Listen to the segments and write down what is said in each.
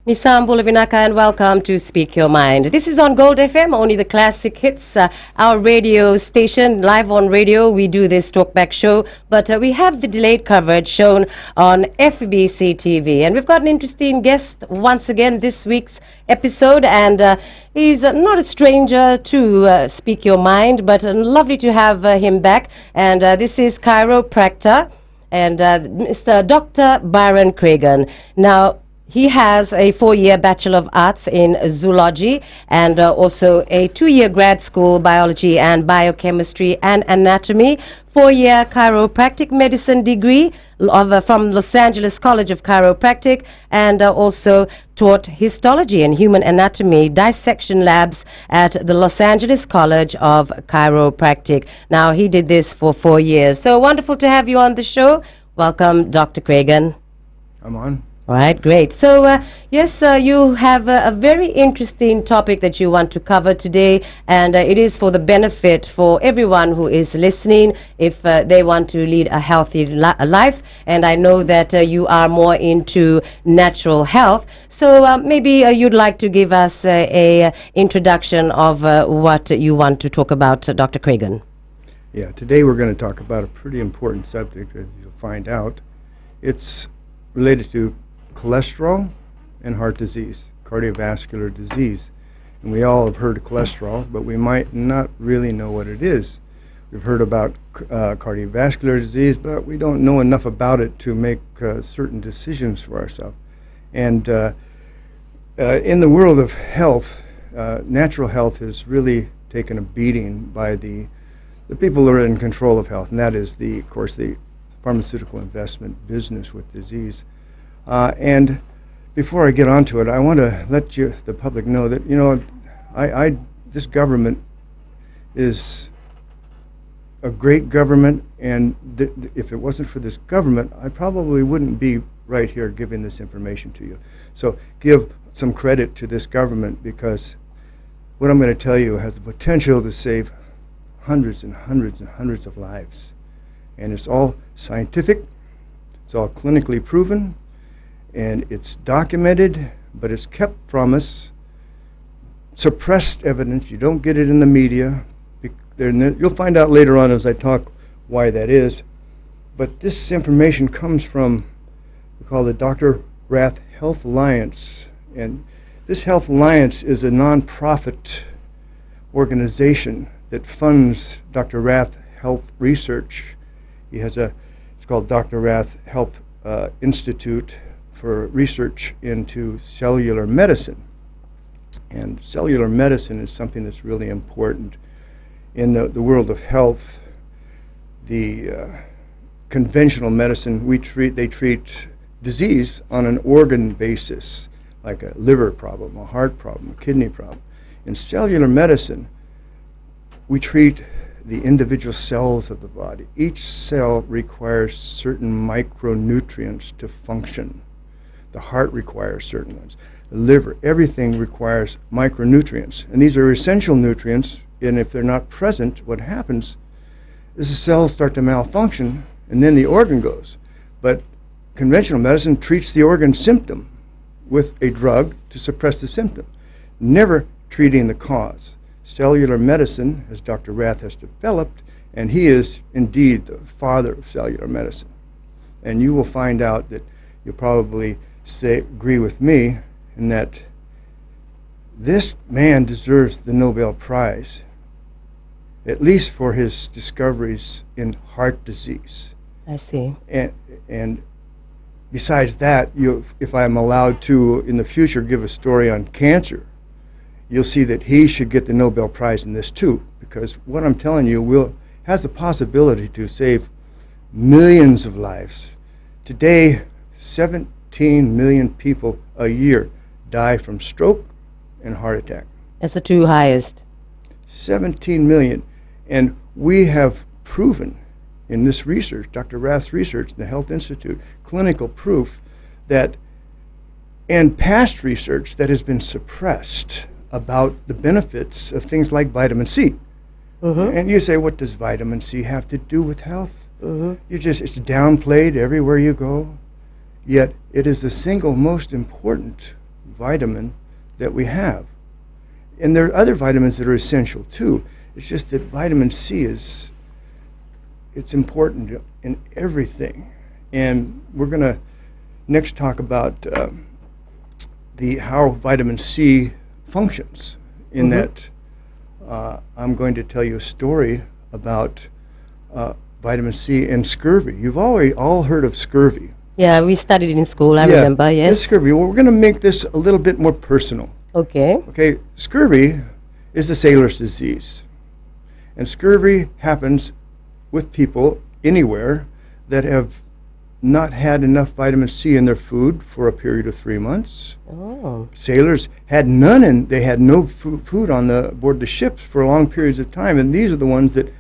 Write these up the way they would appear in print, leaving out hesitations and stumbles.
Nisam Bulavinaka and welcome to Speak Your Mind. This is on Gold FM, only the classic hits. Our radio station, live on radio, we do this talkback show, but we have the delayed coverage shown on FBC TV. And we've got an interesting guest once again this week's episode, and he's not a stranger to Speak Your Mind, but lovely to have him back. And this is chiropractor and Mr. Dr. Byron Cragen. Now, he has a 4-year Bachelor of Arts in Zoology and also a 2-year grad school biology and biochemistry and anatomy, 4-year chiropractic medicine degree from Los Angeles College of Chiropractic, and also taught histology and human anatomy dissection labs at the Los Angeles College of Chiropractic. Now, he did this for 4 years. So wonderful to have you on the show. Welcome, Dr. Cragen. I'm on. All right, great. So, yes, you have a very interesting topic that you want to cover today, and it is for the benefit for everyone who is listening if they want to lead a healthy life. And I know that you are more into natural health. So maybe you'd like to give us a introduction of what you want to talk about, Dr. Cragen. Yeah, today we're going to talk about a pretty important subject, as you'll find out. It's related to cholesterol and heart disease, cardiovascular disease. And we all have heard of cholesterol, but we might not really know what it is. We've heard about cardiovascular disease, but we don't know enough about it to make certain decisions for ourselves. And in the world of health, natural health has really taken a beating by the people that are in control of health, and that is, of course, the pharmaceutical investment business with disease. And before I get onto it, I want to let the public know that, you know, this government is a great government, and if it wasn't for this government, I probably wouldn't be right here giving this information to you. So give some credit to this government, because what I'm going to tell you has the potential to save hundreds and hundreds and hundreds of lives. And it's all scientific, it's all clinically proven, and it's documented, but it's kept from us. Suppressed evidence, you don't get it in the media. You'll find out later on as I talk why that is. But this information comes from, we call the Dr. Rath Health Alliance. And this Health Alliance is a nonprofit organization that funds Dr. Rath Health Research. He has it's called Dr. Rath Health Institute for research into cellular medicine. And cellular medicine is something that's really important in the world of health. The conventional medicine, they treat disease on an organ basis, like a liver problem, a heart problem, a kidney problem. In cellular medicine, we treat the individual cells of the body. Each cell requires certain micronutrients to function. The heart requires certain ones. The liver, everything requires micronutrients. And these are essential nutrients, and if they're not present, what happens is the cells start to malfunction, and then the organ goes. But conventional medicine treats the organ symptom with a drug to suppress the symptom, never treating the cause. Cellular medicine, as Dr. Rath has developed, and he is indeed the father of cellular medicine. And you will find out that you'll probably agree with me in that this man deserves the Nobel Prize, at least for his discoveries in heart disease. I see. And besides that, if I'm allowed to in the future give a story on cancer, you'll see that he should get the Nobel Prize in this too, because what I'm telling you has the possibility to save millions of lives. Today, 17 million people a year die from stroke and heart attack. That's the two highest. 17 million. And we have proven in this research, Dr. Rath's research, the Health Institute, clinical proof that, and past research that has been suppressed about the benefits of things like vitamin C. Mm-hmm. And you say, what does vitamin C have to do with health? Mm-hmm. It's downplayed everywhere you go. Yet it is the single most important vitamin that we have. And there are other vitamins that are essential too. It's just that vitamin C it's important in everything. And we're going to next talk about how vitamin C functions. In that, I'm going to tell you a story about vitamin C and scurvy. You've already all heard of scurvy. Yeah, we studied in school, I remember, yes. This scurvy. Well, we're going to make this a little bit more personal. Okay. Okay, scurvy is a sailor's disease. And scurvy happens with people anywhere that have not had enough vitamin C in their food for a period of 3 months. Oh. Sailors had none, and they had no food on aboard the ships for long periods of time. And these are the ones that,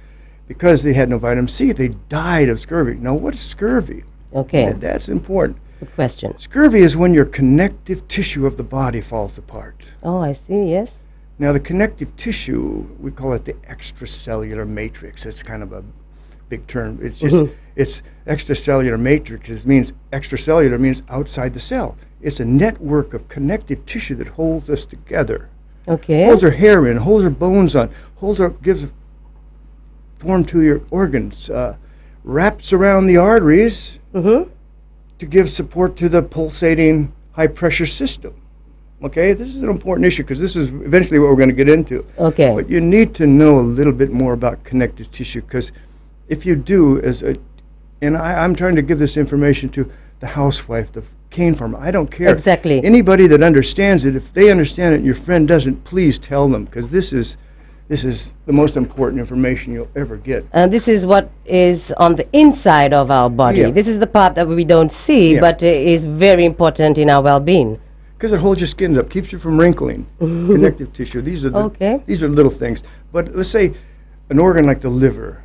because they had no vitamin C, they died of scurvy. Now, what is scurvy? Okay. That's important. Good question. Scurvy is when your connective tissue of the body falls apart. Oh, I see, yes. Now, the connective tissue, we call it the extracellular matrix. It's kind of a big term. It's just, it's extracellular matrix. It means extracellular means outside the cell. It's a network of connective tissue that holds us together. Okay. Holds our hair in, holds our bones on, gives form to your organs, wraps around the arteries to give support to the pulsating high-pressure system. Okay, this is an important issue because this is eventually what we're going to get into. Okay. But you need to know a little bit more about connective tissue, because if you do, and I'm trying to give this information to the housewife, the cane farmer, I don't care. Exactly. Anybody that understands it, if they understand it and your friend doesn't, please tell them, because this is the most important information you'll ever get. And this is what is on the inside of our body. Yeah. This is the part that we don't see, Yeah. but is very important in our well-being. Because it holds your skin up, keeps you from wrinkling. Connective tissue. These are little things. But let's say an organ like the liver.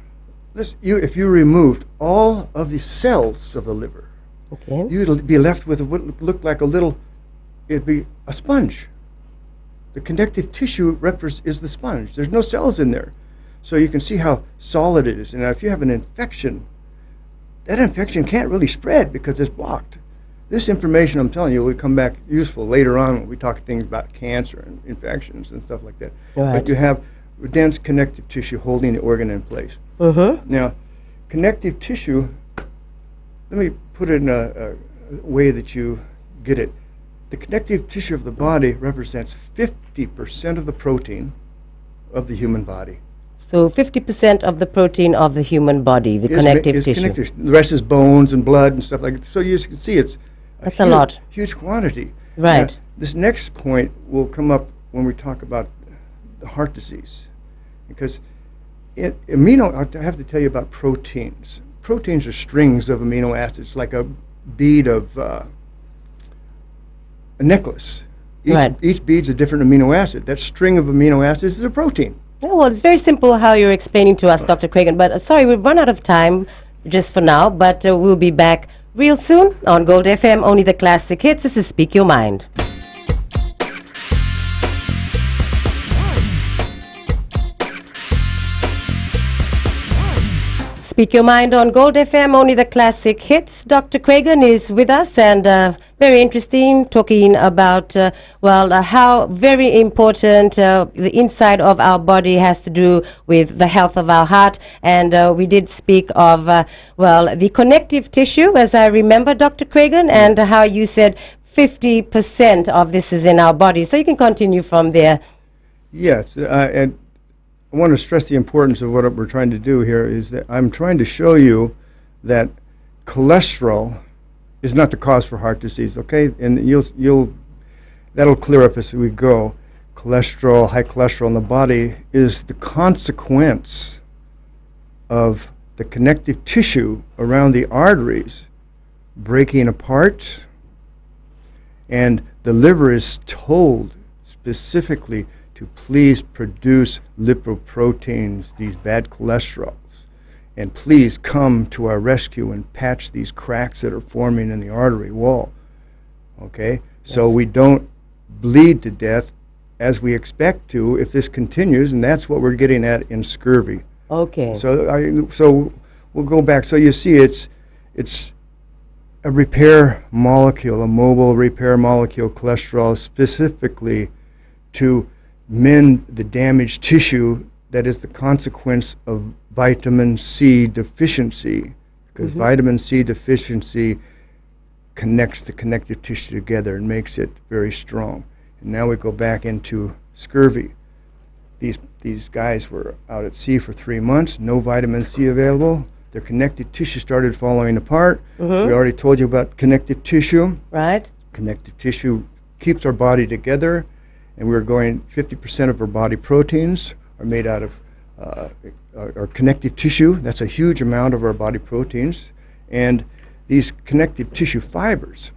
If you removed all of the cells of the liver, Okay. you'd be left with what looked like it'd be a sponge. The connective tissue is the sponge. There's no cells in there. So you can see how solid it is. And if you have an infection, that infection can't really spread because it's blocked. This information I'm telling you will come back useful later on when we talk things about cancer and infections and stuff like that. Right. But you have dense connective tissue holding the organ in place. Now, connective tissue, let me put it in a way that you get it. The connective tissue of the body represents 50% of the protein of the human body. So 50% of the protein of the human body, the connective tissue. Connective. The rest is bones and blood and stuff like that. So you can see it's That's a lot. Huge quantity. Right. Now, this next point will come up when we talk about the heart disease, because I have to tell you about proteins. Proteins are strings of amino acids, like a bead of a necklace. Each bead's a different amino acid. That string of amino acids is a protein. Oh, well, it's very simple how you're explaining to us, Dr. Cragen. But sorry, we've run out of time just for now, but we'll be back real soon on Gold FM, only the classic hits. This is Speak Your Mind. Speak Your Mind on Gold FM, only the classic hits. Dr. Cragen is with us, and very interesting, talking about, how very important the inside of our body has to do with the health of our heart. And we did speak of, the connective tissue, as I remember, Dr. Cragen, and how you said 50% of this is in our body. So you can continue from there. Yes, and I want to stress the importance of what we're trying to do here is that I'm trying to show you that cholesterol is not the cause for heart disease, okay? And that'll clear up as we go. Cholesterol, high cholesterol in the body is the consequence of the connective tissue around the arteries breaking apart, and the liver is told specifically to please produce lipoproteins, these bad cholesterols, and please come to our rescue and patch these cracks that are forming in the artery wall, okay? So we don't bleed to death as we expect to if this continues, and that's what we're getting at in scurvy. Okay. So we'll go back. So you see, it's a repair molecule, a mobile repair molecule, cholesterol, specifically to mend the damaged tissue that is the consequence of vitamin C deficiency, because vitamin C deficiency connects the connective tissue together and makes it very strong. And now we go back into scurvy. These guys were out at sea for 3 months, no vitamin C available. Their connective tissue started falling apart. We already told you about connective tissue. Right. Connective tissue keeps our body together, and we're going 50% of our body proteins are made out of our connective tissue. That's a huge amount of our body proteins. And these connective tissue fibers,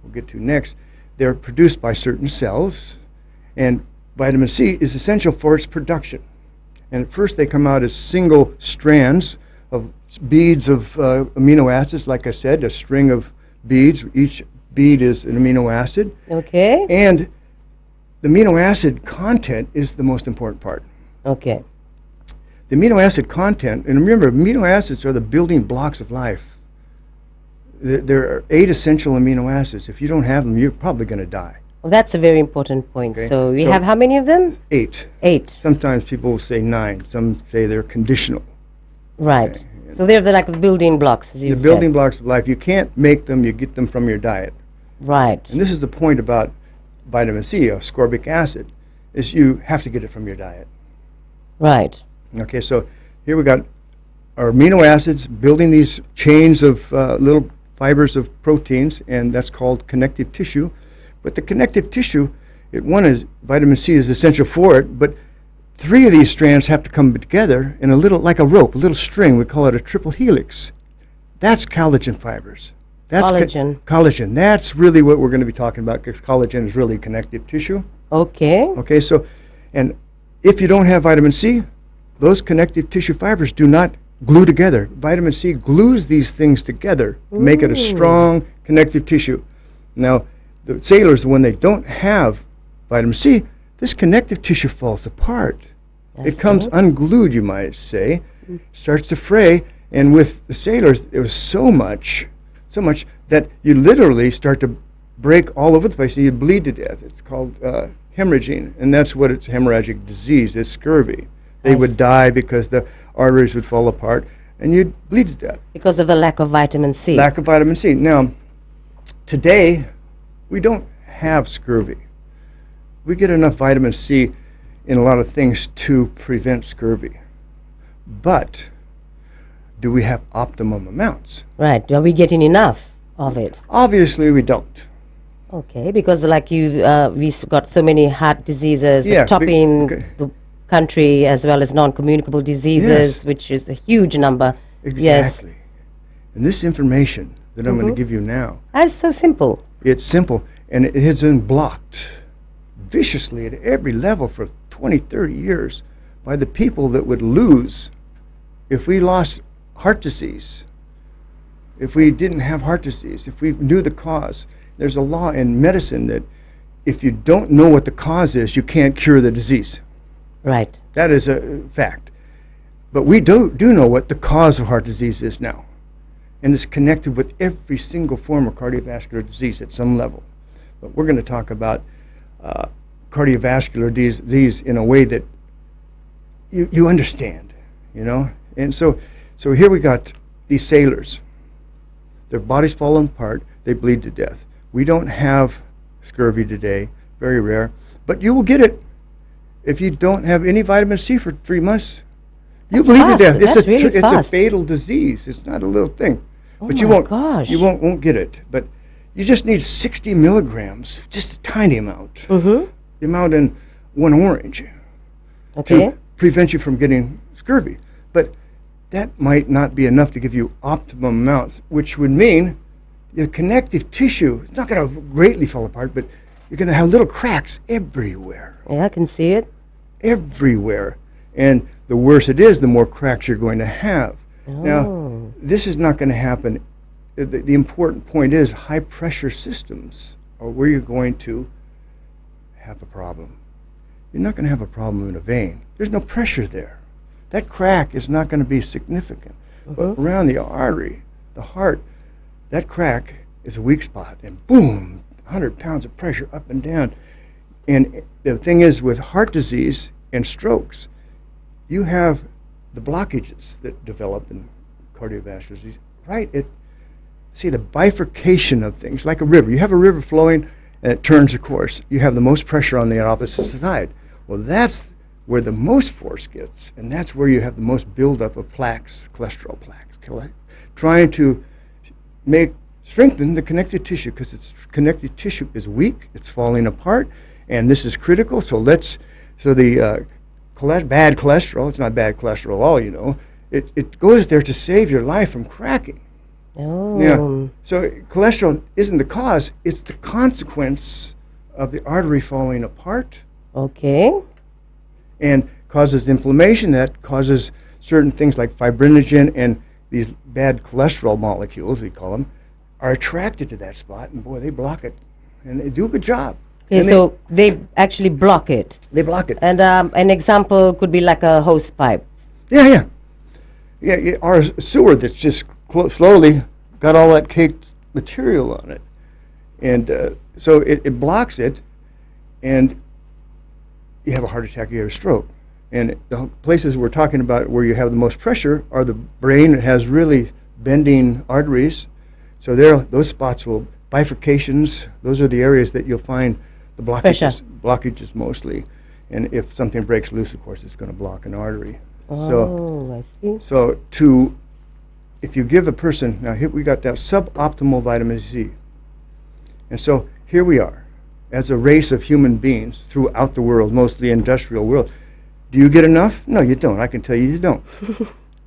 we'll get to next, they're produced by certain cells, and vitamin C is essential for its production. And at first they come out as single strands of beads of amino acids, like I said, a string of beads. Each bead is an amino acid. Okay. And the amino acid content is the most important part. Okay. The amino acid content, and remember, amino acids are the building blocks of life. There are 8 essential amino acids. If you don't have them, you're probably going to die. Well, that's a very important point. Okay. So we So- have how many of them? 8. 8. Sometimes people will say 9. Some say they're conditional. Right. Okay. So they're like the building blocks, as you The said. building blocks of life, you can't make them, you get them from your diet. Right. And this is the point about vitamin C, ascorbic acid, is you have to get it from your diet. Right. Okay, so here we got our amino acids building these chains of little fibers of proteins, and that's called connective tissue. But the connective tissue, one is vitamin C is essential for it, but 3 of these strands have to come together in a little, like a rope, a little string. We call it a triple helix. That's collagen fibers. That's Collagen. Collagen. That's really what we're going to be talking about, because collagen is really connective tissue. Okay. Okay, so, and if you don't have vitamin C, those connective tissue fibers do not glue together. Vitamin C glues these things together to make it a strong connective tissue. Now, the sailors, when they don't have vitamin C, this connective tissue falls apart. It comes unglued, you might say, starts to fray, and with the sailors, it was so much that you literally start to break all over the place and you bleed to death. It's called hemorrhaging, and that's what it's hemorrhagic disease, it's scurvy. They would die because the arteries would fall apart and you'd bleed to death. Because of the lack of vitamin C. Lack of vitamin C. Now, today, we don't have scurvy. We get enough vitamin C in a lot of things to prevent scurvy. But do we have optimum amounts? Right. Are we getting enough of it? Obviously, we don't. Okay, because like we've got so many heart diseases Yeah, topping okay. the country, as well as non-communicable diseases, Yes. which is a huge number. Exactly. And this information that I'm going to give you now, That's so simple. it's simple, and it has been blocked viciously at every level for 20, 30 years by the people that would lose if we lost heart disease, if we didn't have heart disease, if we knew the cause. There's a law in medicine that if you don't know what the cause is, you can't cure the disease. Right. That is a fact. But we do know what the cause of heart disease is now. And it's connected with every single form of cardiovascular disease at some level. But we're going to talk about cardiovascular disease in a way that you understand, you know? And so here we got these sailors. Their bodies falling apart, they bleed to death. We don't have scurvy today, very rare, but you will get it if you don't have any vitamin C for 3 months. You That's bleed fast. to death. That's really It's a fast. fatal disease. It's not a little thing. Oh But you my won't gosh. you won't get it. But you just need 60 milligrams, just a tiny amount. Mm-hmm. The amount in one orange Okay. to prevent you from getting scurvy. But that might not be enough to give you optimum amounts, which would mean your connective tissue is not going to greatly fall apart, but you're going to have little cracks everywhere. Yeah, I can see it. Everywhere. And the worse it is, the more cracks you're going to have. Oh. Now, this is not going to happen. The important point is high pressure systems are where you're going to have a problem. You're not going to have a problem in a vein. There's no pressure there. That crack is not going to be significant. But around the artery, the heart, that crack is a weak spot, and boom, 100 pounds of pressure up and down. And the thing is, with heart disease and strokes, you have the blockages that develop in cardiovascular disease. Right? See, the bifurcation of things, like a river. You have a river flowing, and it turns a course. You have the most pressure on the opposite side. Well, that's where the most force gets, and that's where you have the most buildup of plaques, cholesterol plaques, trying to strengthen the connective tissue, because its connective tissue is weak, it's falling apart, and this is critical. So the bad cholesterol, it's not bad cholesterol at all, you know, it goes there to save your life from cracking. Oh. Yeah. So cholesterol isn't the cause, it's the consequence of the artery falling apart. Okay. And causes inflammation that causes certain things like fibrinogen, and these bad cholesterol molecules, we call them, are attracted to that spot, and boy, they block it. And they do a good job. Okay, and so they actually block it. They block it. And an example could be like a hose pipe. Yeah. Or a sewer that's just slowly got all that caked material on it. And so it blocks it, and you have a heart attack, you have a stroke. And the places we're talking about where you have the most pressure are the brain. It has really bending arteries. So those spots will, bifurcations, those are the areas that you'll find the blockages mostly. And if something breaks loose, of course, it's going to block an artery. Oh, I see. So if you give a person, now here we got that suboptimal vitamin C. And so here we are, as a race of human beings throughout the world, mostly industrial world. Do you get enough? No, you don't. I can tell you don't.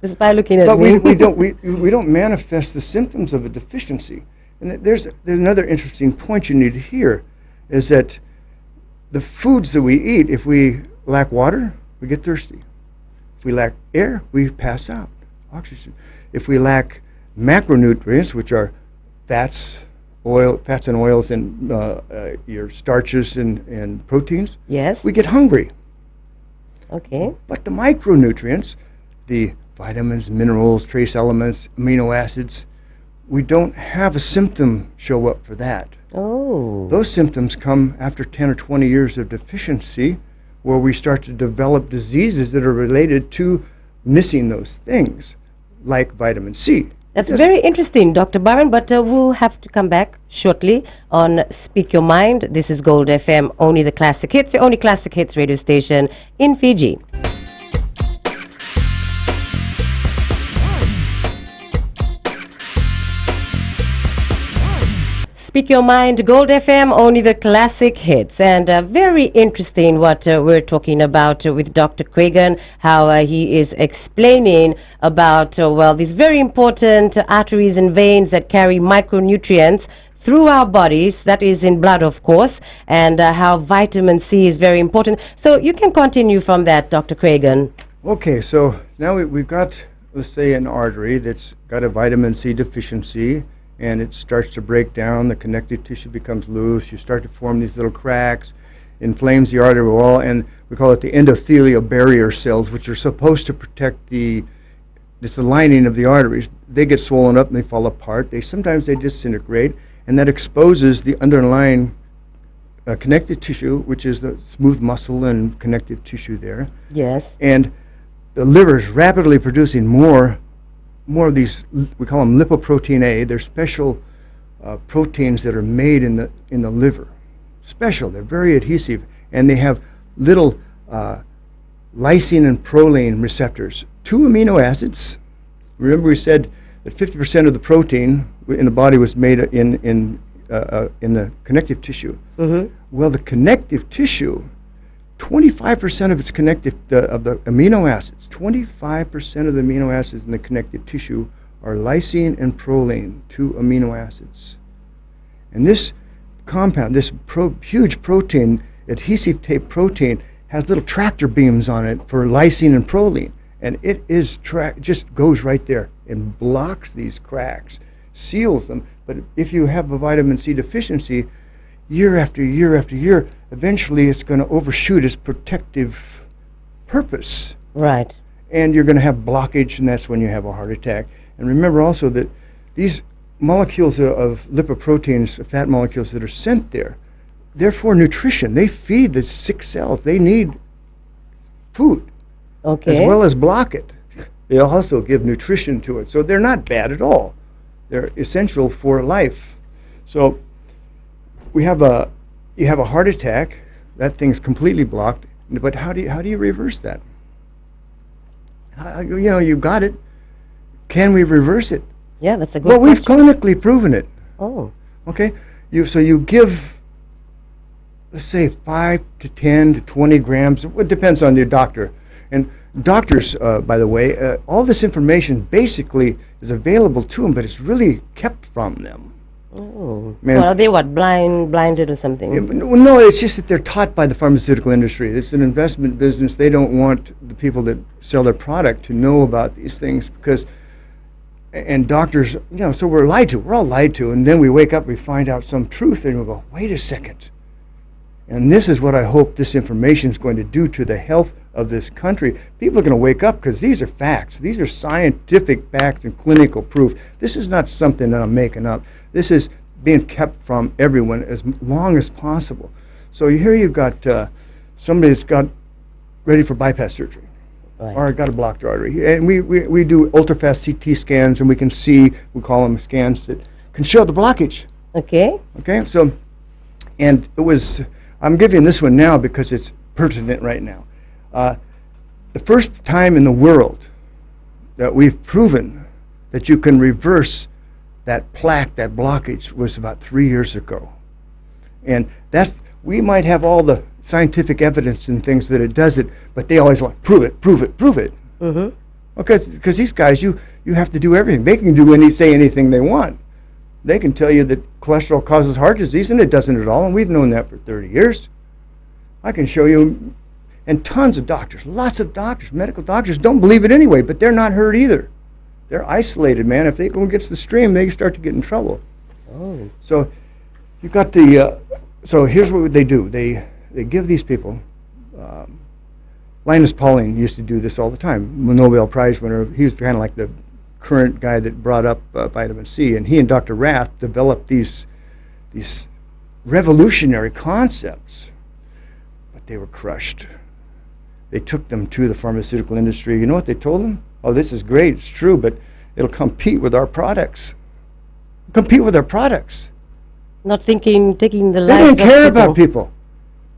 Just by looking at but me. we don't manifest the symptoms of a deficiency. And there's another interesting point you need to hear, is that the foods that we eat, if we lack water, we get thirsty. If we lack air, we pass out, oxygen. If we lack macronutrients, which are fats and oils, and your starches and proteins, Yes. we get hungry. Okay. But the micronutrients, the vitamins, minerals, trace elements, amino acids, we don't have a symptom show up for that. Oh. Those symptoms come after 10 or 20 years of deficiency, where we start to develop diseases that are related to missing those things, like vitamin C. That's very interesting, Dr. Byron, but we'll have to come back shortly on Speak Your Mind. This is Gold FM, only the classic hits, the only classic hits radio station in Fiji. Speak Your Mind, Gold FM, only the classic hits. And very interesting what we're talking about with Dr. Cragen, how he is explaining about, these very important arteries and veins that carry micronutrients through our bodies, that is in blood, of course, and how vitamin C is very important. So you can continue from that, Dr. Cragen. Okay, so now we've got, let's say, an artery that's got a vitamin C deficiency, and it starts to break down, the connective tissue becomes loose, you start to form these little cracks, inflames the artery wall, and we call it the endothelial barrier cells, which are supposed to protect it's the lining of the arteries. They get swollen up and they fall apart. Sometimes they disintegrate, and that exposes the underlying connective tissue, which is the smooth muscle and connective tissue there. Yes. And the liver is rapidly producing more of these, we call them lipoprotein A. They're special proteins that are made in the liver. Special, they're very adhesive, and they have little lysine and proline receptors. 2 amino acids. Remember we said that 50% of the protein in the body was made in the connective tissue. Mm-hmm. Well, the connective tissue, 25% of its of the amino acids, 25% of the amino acids in the connective tissue are lysine and proline, 2 amino acids. And this compound, this huge protein, adhesive tape protein, has little tractor beams on it for lysine and proline. And it is just goes right there and blocks these cracks, seals them. But if you have a vitamin C deficiency, year after year after year, eventually it's going to overshoot its protective purpose. Right. And you're going to have blockage, and that's when you have a heart attack. And remember also that these molecules of lipoproteins, fat molecules that are sent there. They're for nutrition. They feed the sick cells. They need food Okay. as well as block it. They also give nutrition to it. So they're not bad at all. They're essential for life. So you have a heart attack, that thing's completely blocked, but how do you reverse that? You got it. Can we reverse it? Yeah, that's a good Well, we've question. clinically proven it. Oh, Okay, so you give, let's say, 5 to 10 to 20 grams. It depends on your doctor. And doctors, by the way, all this information basically is available to them, but it's really kept from them. oh. Man. Well, are they what, blinded or something? Well, no, it's just that they're taught by the pharmaceutical industry. It's an investment business. They don't want the people that sell their product to know about these things because, and doctors, so we're lied to. We're all lied to, and then we wake up, we find out some truth, and we go, wait a second. And this is what I hope this information is going to do to the health of this country. People are going to wake up because these are facts. These are scientific facts and clinical proof. This is not something that I'm making up. This is being kept from everyone as long as possible. So here you've got somebody that's got ready for bypass surgery. Right. Or got a blocked artery. And we do ultra-fast CT scans, and we can see, we call them scans that can show the blockage. Okay. Okay, so, and it was, I'm giving this one now because it's pertinent right now. The first time in the world that we've proven that you can reverse that plaque, that blockage, was about 3 years ago. And we might have all the scientific evidence and things that it does it, but they always want, prove it, prove it, prove it. Mm-hmm. Okay, because these guys, you have to do everything. They can say anything they want. They can tell you that cholesterol causes heart disease, and it doesn't at all, and we've known that for 30 years. I can show you, and tons of doctors, lots of doctors, medical doctors don't believe it anyway, but they're not hurt either. They're isolated, man. If they go against the stream, they start to get in trouble. Oh. So you've got so here's what they do. They give these people, Linus Pauling used to do this all the time, the Nobel Prize winner. He was kind of like the current guy that brought up vitamin C, and he and Dr. Rath developed these revolutionary concepts, but they were crushed. They took them to the pharmaceutical industry. You know what they told them? Oh, this is great, it's true, but it'll compete with our products. Compete with our products. Not taking the They lives didn't of care people. about people.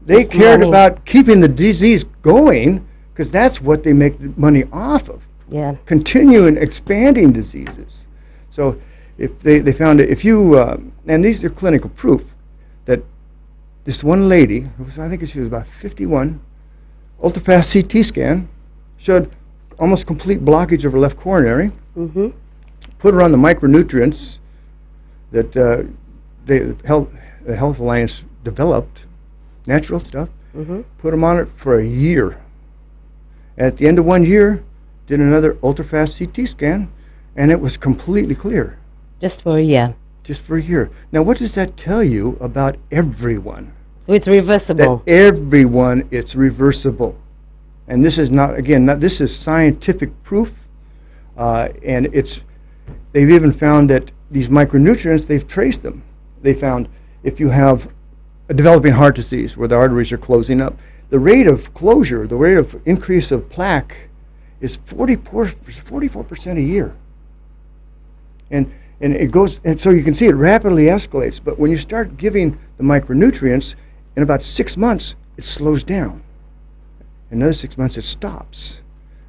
They Just cared money. about keeping the disease going, because that's what they make the money off of. Yeah. Continuing expanding diseases. So if they found it, if you, and these are clinical proof, that this one lady, I think she was about 51, ultra-fast CT scan, showed almost complete blockage of her left coronary, Mm-hmm. put her on the micronutrients that the Health Alliance developed, natural stuff, Mm-hmm. put them on it for a year. And at the end of 1 year, did another ultra-fast CT scan, and it was completely clear, Just for a year. just for a year. Now, what does that tell you about everyone? So it's reversible. That everyone, it's reversible. And this is not, again, this is scientific proof, and they've even found that these micronutrients, they've traced them. They found if you have a developing heart disease where the arteries are closing up, the rate of closure, the rate of increase of plaque is 44% a year. And it goes, and so you can see it rapidly escalates. But when you start giving the micronutrients, in about 6 months, it slows down. In another 6 months, it stops.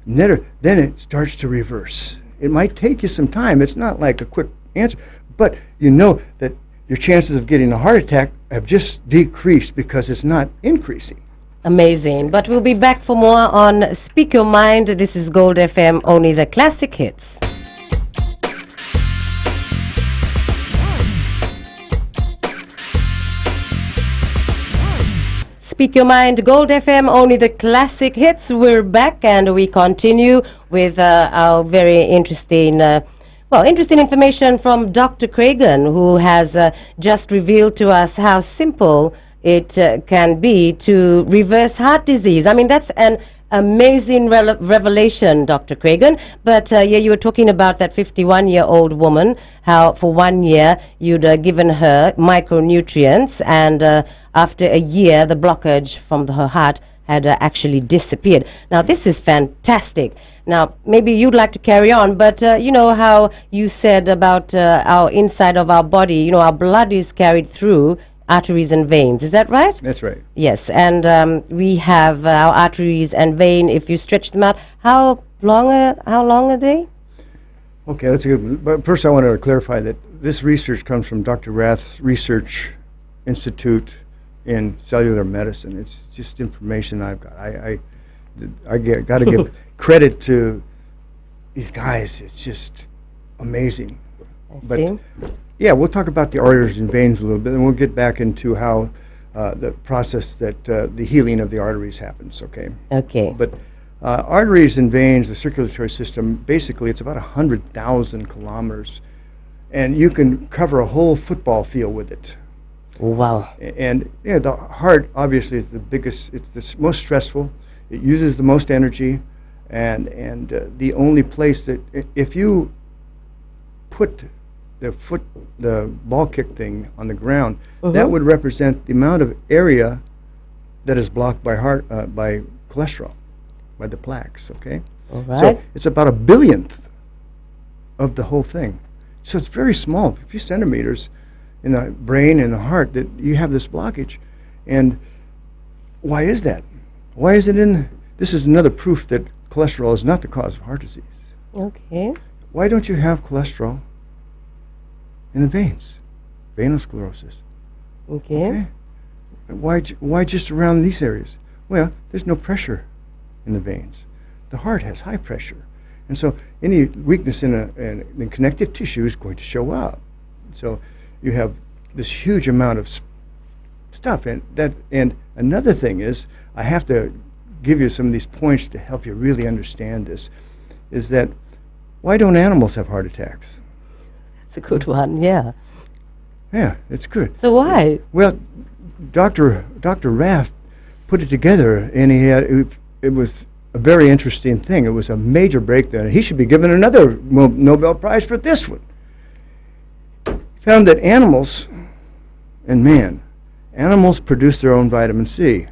And then it starts to reverse. It might take you some time. It's not like a quick answer, but you know that your chances of getting a heart attack have just decreased because it's not increasing. Amazing. But we'll be back for more on Speak Your Mind. This is Gold FM, only the classic hits. Speak Your Mind, Gold FM, only the classic hits. We're back and we continue with our very interesting interesting information from Dr. Cragen, who has just revealed to us how simple it can be to reverse heart disease. I mean, that's an amazing revelation, Dr. Cragen. But yeah, you were talking about that 51-year-old woman, how for 1 year you'd given her micronutrients, and after a year, the blockage from her heart had actually disappeared. Now, this is fantastic. Now, maybe you'd like to carry on, but you know how you said about our inside of our body, you know, our blood is carried through arteries and veins. Is that right? That's right. Yes, and we have our arteries and vein. If you stretch them out, how long are they? Okay, that's a good one. But first I wanted to clarify that this research comes from Dr. Rath's Research Institute in Cellular Medicine. It's just information I've got. I got to give credit to these guys. It's just amazing. I see. Yeah, we'll talk about the arteries and veins a little bit, and we'll get back into how the process that the healing of the arteries happens, okay? Okay. But arteries and veins, the circulatory system, basically it's about 100,000 kilometers, and you can cover a whole football field with it. Wow. And yeah, the heart obviously is the biggest, it's the most stressful, it uses the most energy, and the only place that, if you put the ball kick thing on the ground, that would represent the amount of area that is blocked by by cholesterol, by the plaques, okay? All right. So it's about 1/1000th of the whole thing. So it's very small, a few centimeters in the brain and the heart that you have this blockage. And why is that? Why is it in, this is another proof that cholesterol is not the cause of heart disease. Okay. Why don't you have cholesterol in the veins? Venous sclerosis. Okay. Why just around these areas? Well, there's no pressure in the veins. The heart has high pressure. And so any weakness in connective tissue is going to show up. So you have this huge amount of stuff. And another thing is, I have to give you some of these points to help you really understand this, is that why don't animals have heart attacks? That's a good one, yeah. Yeah, it's good. So why? Well, Dr. Rath put it together, and it was a very interesting thing. It was a major breakthrough. He should be given another Nobel Prize for this one. He found that animals produce their own vitamin C.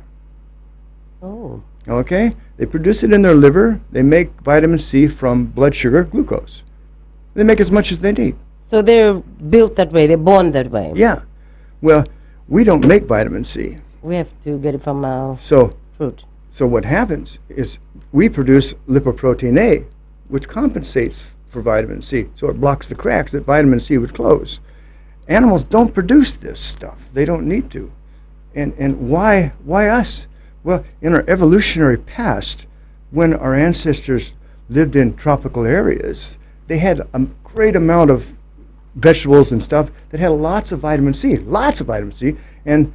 Oh. Okay? They produce it in their liver. They make vitamin C from blood sugar, glucose. They make as much as they need. So they're built that way, they're born that way. Yeah. Well, we don't make vitamin C. We have to get it from our fruit. So what happens is we produce lipoprotein A, which compensates for vitamin C. So it blocks the cracks that vitamin C would close. Animals don't produce this stuff. They don't need to. And why us? Well, in our evolutionary past, when our ancestors lived in tropical areas, they had a great amount of vegetables and stuff that had lots of vitamin C, and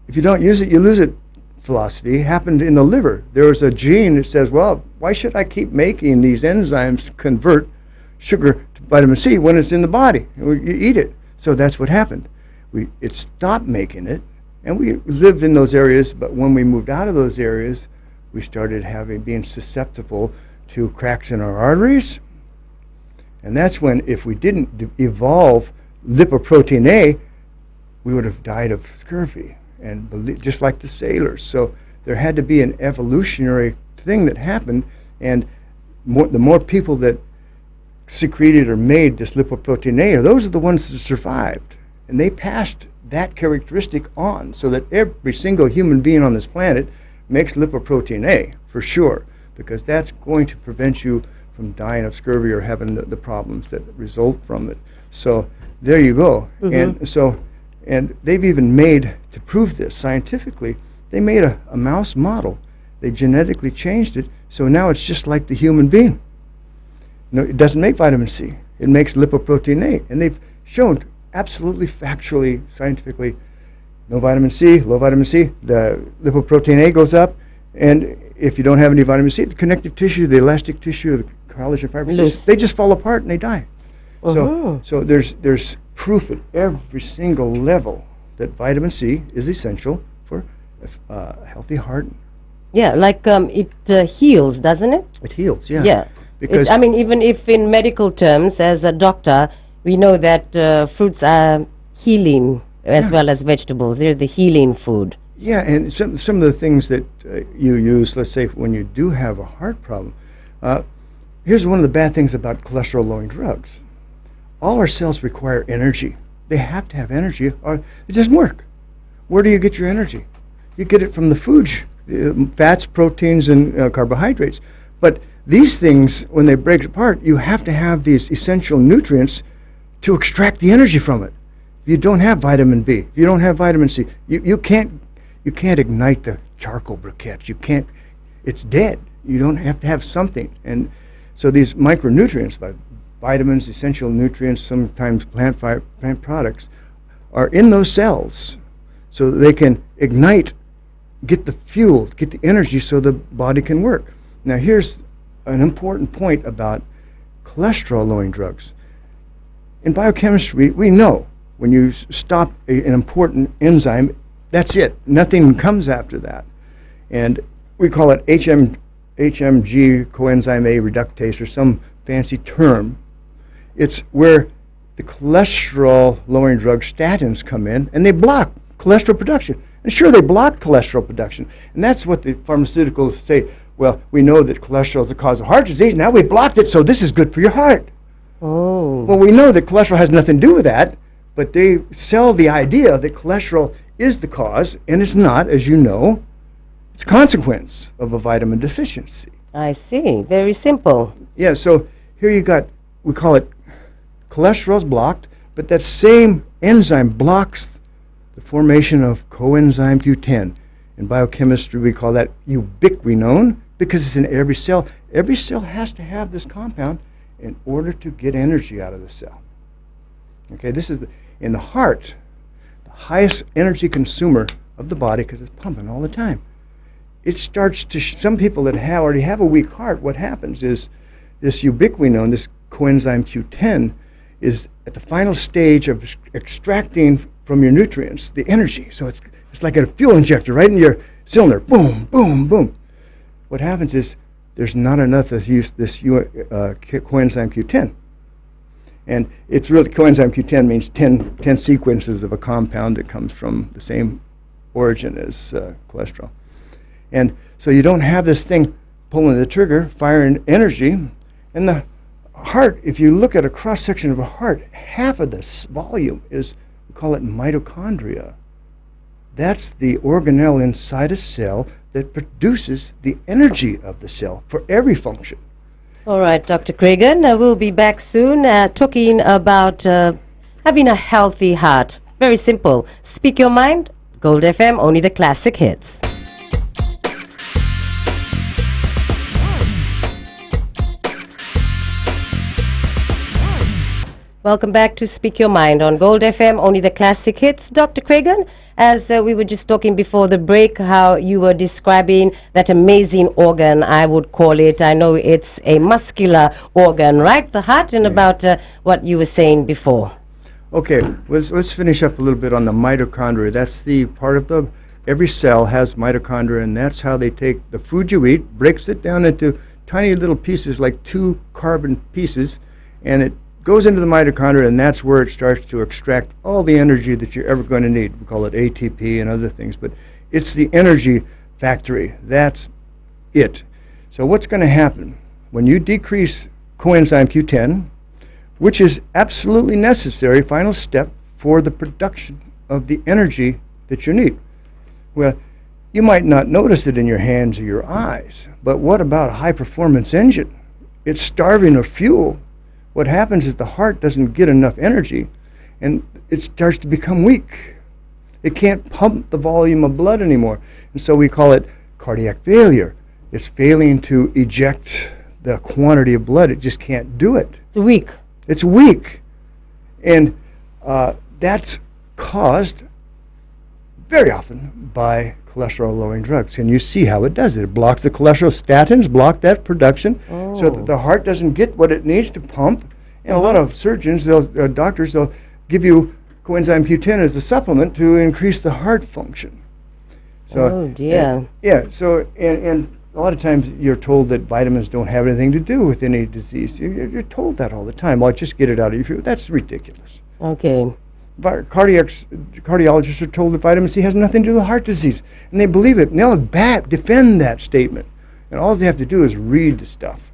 if you don't use it, you lose it philosophy happened in the liver. There was a gene that says, well, why should I keep making these enzymes convert sugar to vitamin C when it's in the body? You eat it. So that's what happened. It stopped making it, and we lived in those areas, but when we moved out of those areas, we started being susceptible to cracks in our arteries. And that's when, if we didn't evolve lipoprotein A, we would have died of scurvy, and just like the sailors. So there had to be an evolutionary thing that happened, and the more people that secreted or made this lipoprotein A, those are the ones that survived. And they passed that characteristic on, so that every single human being on this planet makes lipoprotein A, for sure, because that's going to prevent you from dying of scurvy or having the problems that result from it. So there you go. And they've even made, to prove this scientifically, they made a mouse model. They genetically changed it, so now it's just like the human being. No, it doesn't make vitamin C. It makes lipoprotein A. And they've shown absolutely factually, scientifically, no vitamin C, low vitamin C, the lipoprotein A goes up, and if you don't have any vitamin C, the connective tissue, the elastic tissue, the collagen fibers, they just fall apart and they die. So there's proof at every single level that vitamin C is essential for a healthy heart Yeah, like it heals, doesn't it? It heals, yeah. Yeah. Because I mean, even if in medical terms, as a doctor, we know that fruits are healing as well as vegetables. They're the healing food. yeah, and some of the things that you use, let's say when you do have a heart problem, here's one of the bad things about cholesterol-lowering drugs. All our cells require energy. They have to have energy or it doesn't work. Where do you get your energy? You get it from the foods, fats, proteins, and carbohydrates. But these things, when they break apart, you have to have these essential nutrients to extract the energy from it. If you don't have vitamin B, if you don't have vitamin C, you can't ignite the charcoal briquettes. You can't. It's dead. You don't have to have something. And so these micronutrients, like vitamins, essential nutrients, sometimes plant products, are in those cells, so that they can ignite, get the fuel, get the energy, so the body can work. Now here's an important point about cholesterol-lowering drugs. In biochemistry, we know when you stop an important enzyme, that's it. Nothing comes after that. And we call it HMG, coenzyme A reductase, or some fancy term. It's where the cholesterol-lowering drug statins come in, and they block cholesterol production. And sure, they block cholesterol production. And that's what the pharmaceuticals say. Well, we know that cholesterol is the cause of heart disease. Now we blocked it, so this is good for your heart. Oh. Well, we know that cholesterol has nothing to do with that, but they sell the idea that cholesterol is the cause, and it's not, as you know. It's a consequence of a vitamin deficiency. I see. Very simple. Yeah, so here you got, we call it cholesterol's blocked, but that same enzyme blocks the formation of coenzyme Q10. In biochemistry, we call that ubiquinone because it's in every cell. Every cell has to have this compound in order to get energy out of the cell. Okay, this is in the heart, the highest energy consumer of the body because it's pumping all the time. It starts to, some people that already have a weak heart, what happens is this ubiquinone, this coenzyme Q10, is at the final stage of extracting from your nutrients the energy. So it's like a fuel injector right in your cylinder. Boom, boom, boom. What happens is there's not enough of this coenzyme Q10. And it's really, coenzyme Q10 means 10 sequences of a compound that comes from the same origin as cholesterol. And so you don't have this thing pulling the trigger, firing energy. And the heart, if you look at a cross-section of a heart, half of this volume is, we call it mitochondria. That's the organelle inside a cell that produces the energy of the cell for every function. All right, Dr. Cragen, we'll be back soon talking about having a healthy heart. Very simple. Speak your mind. Gold FM, only the classic hits. Welcome back to Speak Your Mind on Gold FM, only the classic hits. Dr. Cragen, as we were just talking before the break, how you were describing that amazing organ, I would call it. I know it's a muscular organ, right? The heart, and about what you were saying before. Okay, let's finish up a little bit on the mitochondria. That's the part of every cell has mitochondria, and that's how they take the food you eat, breaks it down into tiny little pieces, like 2 carbon pieces, and it goes into the mitochondria, and that's where it starts to extract all the energy that you're ever going to need. We call it ATP and other things, but it's the energy factory. That's it. So what's going to happen when you decrease coenzyme Q10, which is absolutely necessary, final step for the production of the energy that you need? Well, you might not notice it in your hands or your eyes, but what about a high-performance engine? It's starving of fuel. What happens is the heart doesn't get enough energy, and it starts to become weak. It can't pump the volume of blood anymore, and so we call it cardiac failure. It's failing to eject the quantity of blood. It just can't do it. It's weak. It's weak, and that's caused very often by cholesterol-lowering drugs. And you see how it does it. It blocks the cholesterol. Statins block that production, so that the heart doesn't get what it needs to pump. And a lot of surgeons, doctors, they'll give you coenzyme Q10 as a supplement to increase the heart function. So, Oh, dear. yeah, so, and a lot of times you're told that vitamins don't have anything to do with any disease. You're told that all the time. Well, just get it out of you. That's ridiculous. Okay. Cardiologists are told that vitamin C has nothing to do with heart disease, and they believe it. And they'll defend that statement. And all they have to do is read the stuff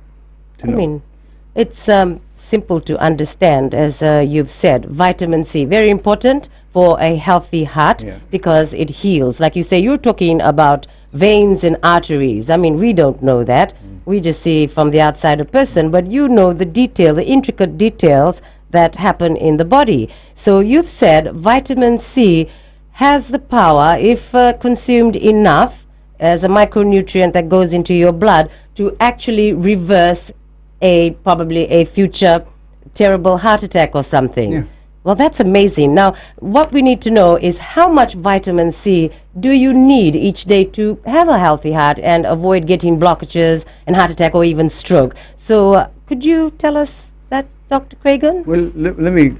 to I know. mean, it's simple to understand, as you've said. Vitamin C, very important for a healthy heart Yeah. because it heals. Like you say, you're talking about veins and arteries. I mean, we don't know that. We just see from the outside a person, but you know the detail, the intricate details that happen in the body. So you've said vitamin C has the power, if consumed enough, as a micronutrient that goes into your blood, to actually reverse probably a future terrible heart attack or something. Yeah. Well, that's amazing. Now, what we need to know is how much vitamin C do you need each day to have a healthy heart and avoid getting blockages and heart attack or even stroke. So could you tell us that, Dr. Cragen? Well, let me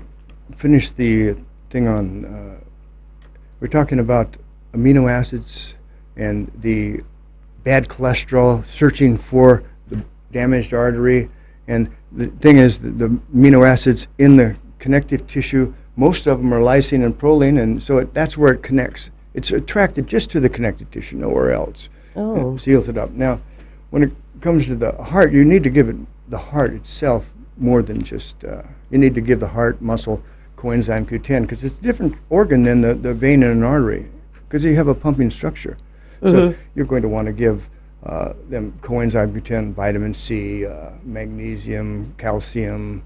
finish the thing on, we're talking about amino acids and the bad cholesterol searching for the damaged artery. And the thing is, the amino acids in the connective tissue, most of them are lysine and proline, and so that's where it connects. It's attracted just to the connective tissue, nowhere else. Oh. It seals it up. Now, when it comes to the heart, you need to give it, the heart itself, more than just, you need to give the heart muscle coenzyme Q10, because it's a different organ than the vein and an artery, because you have a pumping structure. So you're going to want to give them coenzyme Q10, vitamin C, magnesium, calcium,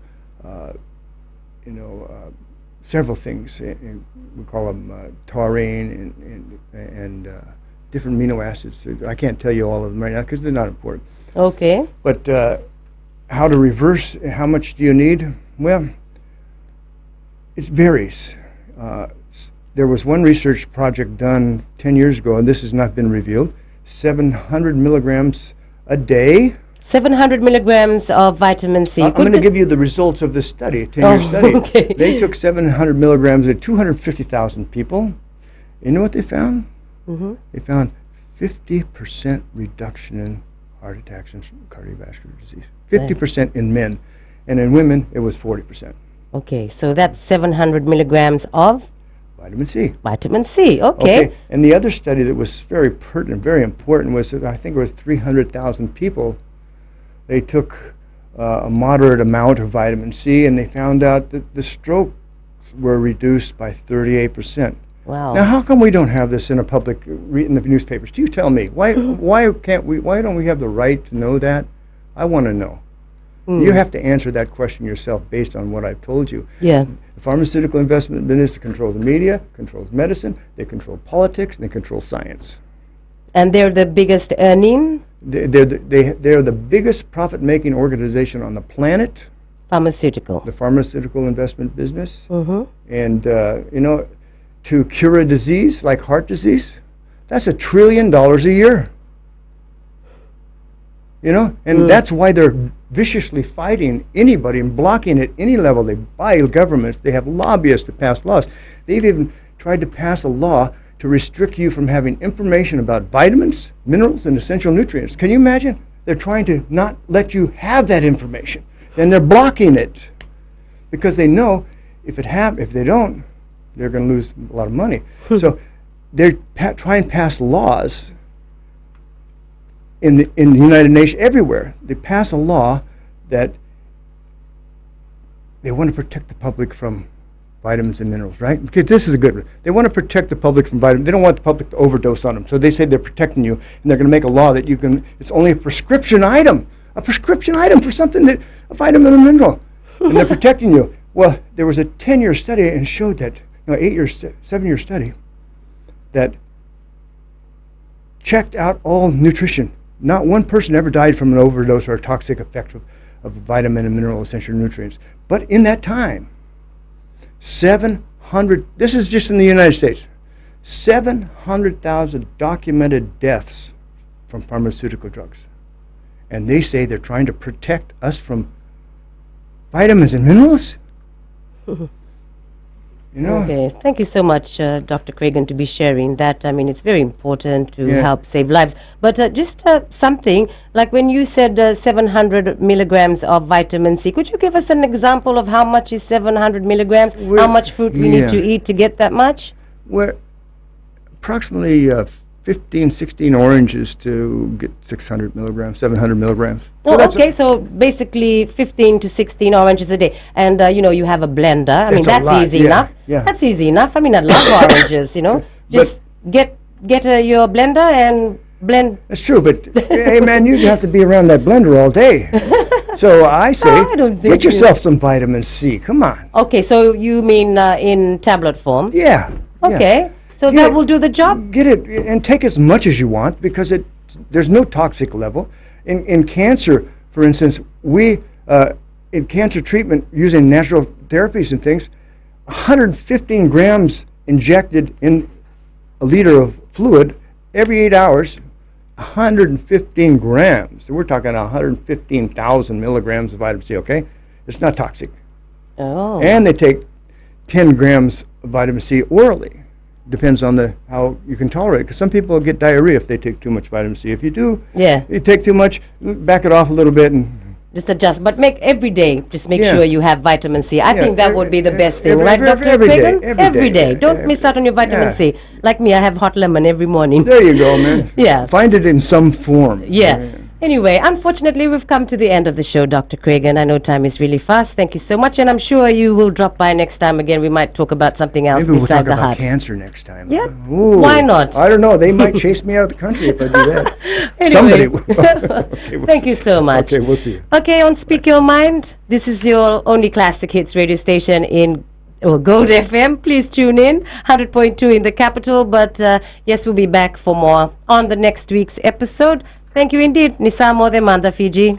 several things. We call them taurine and different amino acids. I can't tell you all of them right now because they're not important. Okay. But how to reverse, how much do you need? Well, it varies. There was one research project done 10 years ago, and this has not been revealed, 700 milligrams a day. 700 milligrams of vitamin C. I'm going to give you the results of this study, 10-year study. Okay. They took 700 milligrams at 250,000 people. You know what they found? They found 50% reduction in heart attacks and cardiovascular disease. 50% in men. And in women, it was 40%. Okay, so that's 700 milligrams of Vitamin C. vitamin C. Okay. And the other study that was very pertinent, very important, was that I think it was 300,000 people. They took a moderate amount of vitamin C, and they found out that the strokes were reduced by 38%. Wow. Now, how come we don't have this in a public, in the newspapers? Do you tell me? Why don't we have the right to know that? I want to know. You have to answer that question yourself based on what I've told you. Yeah. The pharmaceutical investment minister controls the media, controls medicine, they control politics, and they control science. And they're the biggest earning They're the biggest profit-making organization on the planet, pharmaceutical. the pharmaceutical investment business. And, to cure a disease like heart disease, that's $1 trillion a year. And that's why they're viciously fighting anybody and blocking at any level. They buy governments. They have lobbyists to pass laws. They've even tried to pass a law to restrict you from having information about vitamins, minerals, and essential nutrients. Can you imagine? They're trying to not let you have that information. And they're blocking it because they know if they don't, they're going to lose a lot of money. So they're trying to pass laws in the United Nations, everywhere. They pass a law that they want to protect the public from vitamins and minerals, right? Okay, this is a good one. They want to protect the public from vitamins. They don't want the public to overdose on them. So they say they're protecting you, and they're going to make a law that it's only a prescription item for something that, a vitamin or mineral, and they're protecting you. Well, there was a 10-year study and showed that, 7-year study that checked out all nutrition. Not one person ever died from an overdose or a toxic effect of vitamin and mineral essential nutrients. But in that time, 700, this is just in the United States, 700,000 documented deaths from pharmaceutical drugs. And they say they're trying to protect us from vitamins and minerals? You know? Okay, thank you so much, Dr. Cragen, to be sharing that. I mean, it's very important to Yeah. help save lives. But just something, like when you said 700 milligrams of vitamin C, could you give us an example of how much is 700 milligrams? How Well, much fruit we need to yeah. eat to get that much? We're approximately 15, 16 oranges to get 600 milligrams, 700 milligrams. Oh, that's okay, so basically 15 to 16 oranges a day. And, you have a blender. I mean, It's a that's lot, easy yeah, enough. yeah. That's easy enough. I mean, I love oranges, Just get your blender and blend. That's true, but hey, man, you have to be around that blender all day. So I say, I don't think get yourself some vitamin C. Come on. Okay, so you mean in tablet form? Yeah. yeah. Okay, so Yeah. that will do the job? Get it and take as much as you want because there's no toxic level. In cancer, for instance, we in cancer treatment using natural therapies and things, 115 grams injected in a liter of fluid every 8 hours. 115 grams. So we're talking 115,000 milligrams of vitamin C. Okay, it's not toxic. Oh. And they take 10 grams of vitamin C orally. Depends on how you can tolerate it. Because some people get diarrhea if they take too much vitamin C. If you do, Yeah. you take too much, back it off a little bit. And Just adjust, but make every day, just make Yeah. sure you have vitamin C. I Yeah, think that would be the best thing, every- right, every- Dr. every day, Cragen? every day, yeah, Don't yeah, miss out on your vitamin yeah. C. Like me, I have hot lemon every morning. there you go, man. Yeah. Find it in some form. Yeah. Anyway, unfortunately, we've come to the end of the show, Dr. Cragen. I know time is really fast. Thank you so much, and I'm sure you will drop by next time again. We might talk about something else Maybe we'll beside talk the about heart. cancer next time. Yeah. Ooh. Why not? I don't know. They might chase me out of the country if I do that. Anyway. Somebody will. Okay, we'll Thank see. you so much. Okay, we'll see you. Okay, on Speak Your Mind, this is your only classic hits radio station in Gold FM. Please tune in, 100.2 in the capital. But yes, we'll be back for more on the next week's episode. Thank you indeed. Nisamo de Manda Fiji.